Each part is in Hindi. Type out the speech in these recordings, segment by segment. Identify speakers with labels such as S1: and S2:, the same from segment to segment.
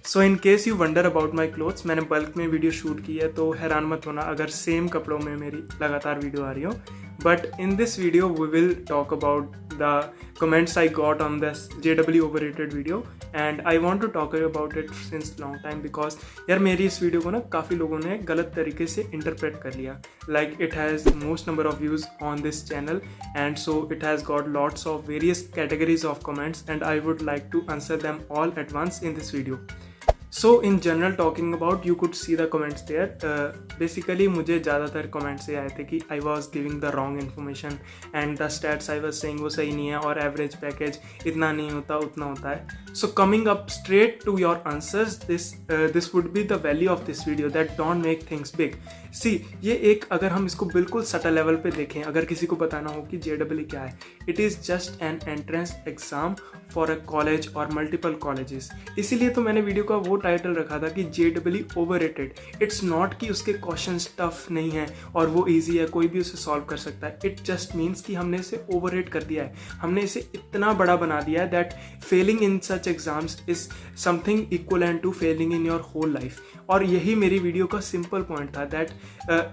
S1: So in case you wonder about my clothes, मैंने बल्क में वीडियो शूट की है, तो हैरान मत होना अगर सेम कपड़ों में मेरी लगातार वीडियो आ रही हो. But in this video we will talk about the comments I got on this JW overrated video and I want to talk about it since long time because यार मेरी इस वीडियो को ना काफ़ी लोगों ने गलत तरीके से इंटरप्रेट कर लिया. Like it has most number of views on this channel and so it has got lots of various categories of comments and I would like to answer them all at once in this video. So in general talking about, you could see the comments there. Basically मुझे ज़्यादातर comments ये आए थे कि I was giving the wrong information and the stats I was saying वो सही नहीं है और average package इतना नहीं होता उतना होता है. So coming up straight to your answers, this would be the value of this video that don't make things big. See, ये एक अगर हम इसको बिल्कुल सटल लेवल पे देखें, अगर किसी को बताना हो कि JEE क्या है, it is just an entrance exam for a college or multiple colleges. इसीलिए तो मैंने वीडियो का वो टाइटल रखा था कि JEE overrated. It's not कि उसके क्वेश्चंस टफ नहीं है और वो इजी है, कोई भी उसे सॉल्व कर सकता है. It just means कि हमने इसे ओवररेट कर दिया है, हमने इसे इतना बड़ा बना दिया है that failing in such exams is something equivalent to failing in your whole life. और यही मेरी वीडियो का सिंपल पॉइंट था दैट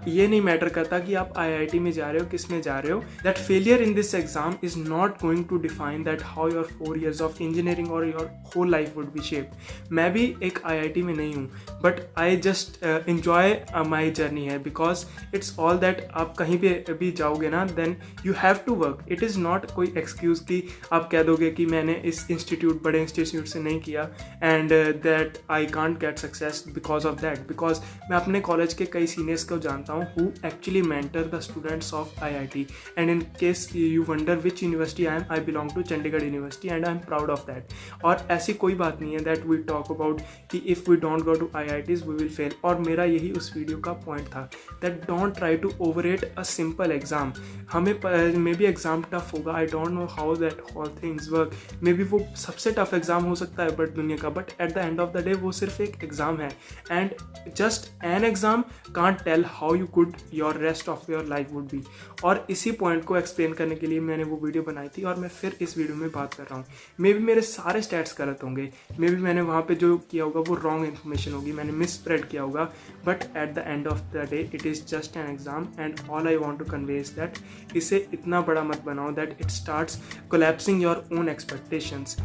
S1: ये नहीं मैटर करता कि आप IIT में जा रहे हो, किस में जा रहे हो, that failure in this exam is not going to define that how your 4 years of engineering और your whole life would be shape. मैं भी एक IIT में नहीं हूँ but I just enjoy my journey है बिकॉज इट्स ऑल दैट आप कहीं पे भी जाओगे ना then you have to work. It is not कोई एक्सक्यूज़ कि आप कह दोगे कि मैंने इस इंस्टीट्यूट बड़े इंस्टीट्यूट से नहीं किया and that I can't get success because of that. Because मैं अपने कॉलेज के कई सीनियर्स को जानता हूँ who actually mentor the students of IIT and in case you wonder which university I belong to Chandigarh university and I am proud of that. और ऐसी कोई बात नहीं है दैट वी टॉक अबाउट कि if we don't go to IITs we will fail. और मेरा यही उस वीडियो का पॉइंट था that don't try to overrate a simple exam. हमें मे बी एग्जाम टफ होगा, I don't know how that all things work, maybe वो सबसे टफ एग्जाम हो सकता है बट दुनिया का, but at the end of the day वो सिर्फ एक एग्जाम है and just an exam can't tell how you could your rest of your life would be. और इसी पॉइंट को एक्सप्लेन करने के लिए मैंने वो वीडियो बनाई थी और मैं फिर इस वीडियो में बात कर रहा हूँ. मे बी मेरे सारे स्टैट्स गलत होंगे, मे बी मैंने वहाँ पे जो किया होगा वो रॉन्ग इन्फॉर्मेशन होगी, मैंने मिस स्प्रेड किया होगा, but at the end of the day it is just an exam and all I want to convey is that इसे इतना बड़ा मत बनाओ that it starts collapsing your own expectations.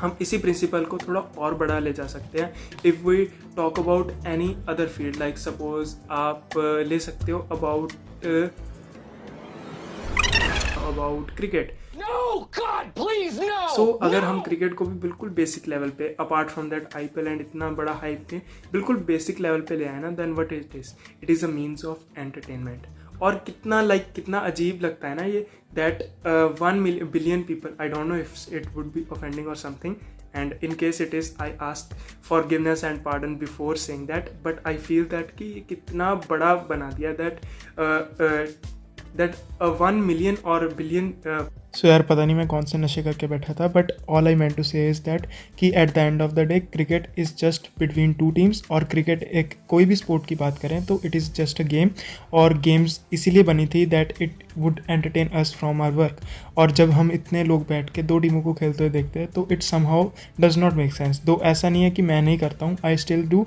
S1: हम इसी प्रिंसिपल को थोड़ा और बड़ा ले जा सकते हैं. If we talk about any other field like suppose आप ले सकते हो अबाउट क्रिकेट. सो अगर हम क्रिकेट को भी बिल्कुल बेसिक लेवल पे apart from that IPL and इतना बड़ा हाइप पे बिल्कुल बेसिक लेवल पे ले आए ना, then what it is a means of entertainment. और कितना अजीब लगता है ना ये that 1 billion people, I don't know if it would be offending or something and in case it is I ask forgiveness and pardon before saying that, but I feel that कि ये कितना बड़ा बना दिया that 1 million और billion
S2: सो यार पता नहीं मैं कौन से नशे करके बैठा था, but all I meant to say is that कि at the end of the day cricket is just between 2 teams. और क्रिकेट एक कोई भी स्पोर्ट की बात करें तो it is just a game, और गेम्स इसीलिए बनी थी that it would entertain us from our work. और जब हम इतने लोग बैठ के 2 टीमों को खेलते हुए देखते हैं तो it somehow does not make sense. दो ऐसा नहीं है कि मैं नहीं करता हूँ, I still do,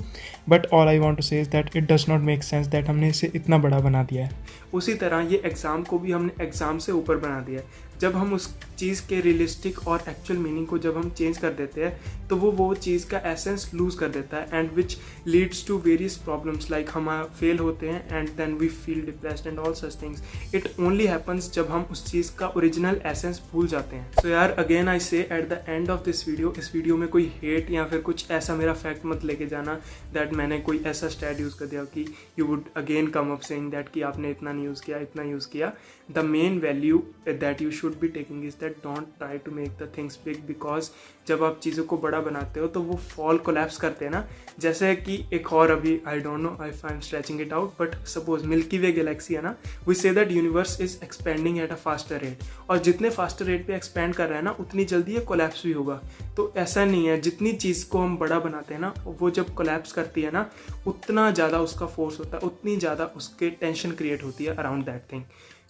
S2: but all I want to say is that it does not make sense that हमने इसे इतना बड़ा बना दिया है.
S1: उसी तरह ये एग्ज़ाम को भी हमने एग्ज़ाम से ऊपर बना दिया है. जब हम उस चीज़ के रियलिस्टिक और एक्चुअल मीनिंग को जब हम चेंज कर देते हैं तो वो चीज़ का एसेंस लूज़ कर देता है and which leads to various problems like हम फेल होते हैं and then we feel depressed and all such things. It only happens जब हम उस चीज़ का ओरिजिनल एसेंस भूल जाते हैं. सो यार अगेन आई से eight the end of this video, इस वीडियो में कोई हेट या फिर कुछ ऐसा मेरा फैक्ट मत लेके जाना दैट मैंने कोई ऐसा स्टैट यूज़ कर दिया कि you would again come up saying that कि आपने इतना नहीं यूज़ किया, इतना यूज़ किया. The main value that you should be taking is that don't try to make the things big because जब आप चीज़ों को बड़ा बनाते हो तो वो फॉल कोलैप्स करते हैं ना. जैसे कि एक और अभी I don't know if I am stretching it out but suppose Milky Way galaxy है ना, we say that universe is expanding at a faster rate, और जितने फास्टर रेट पे एक्सपेंड कर रहा है ना उतनी जल्दी ये कोलैप्स भी होगा. तो ऐसा नहीं है, जितनी चीज़ को हम बड़ा बनाते हैं ना वो जब कोलैप्स करती है ना उतना ज़्यादा उसका फोर्स होता है, उतनी ज़्यादा उसके टेंशन क्रिएट होती है around that thing.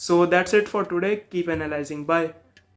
S1: So that's it for today. Keep analyzing. Bye.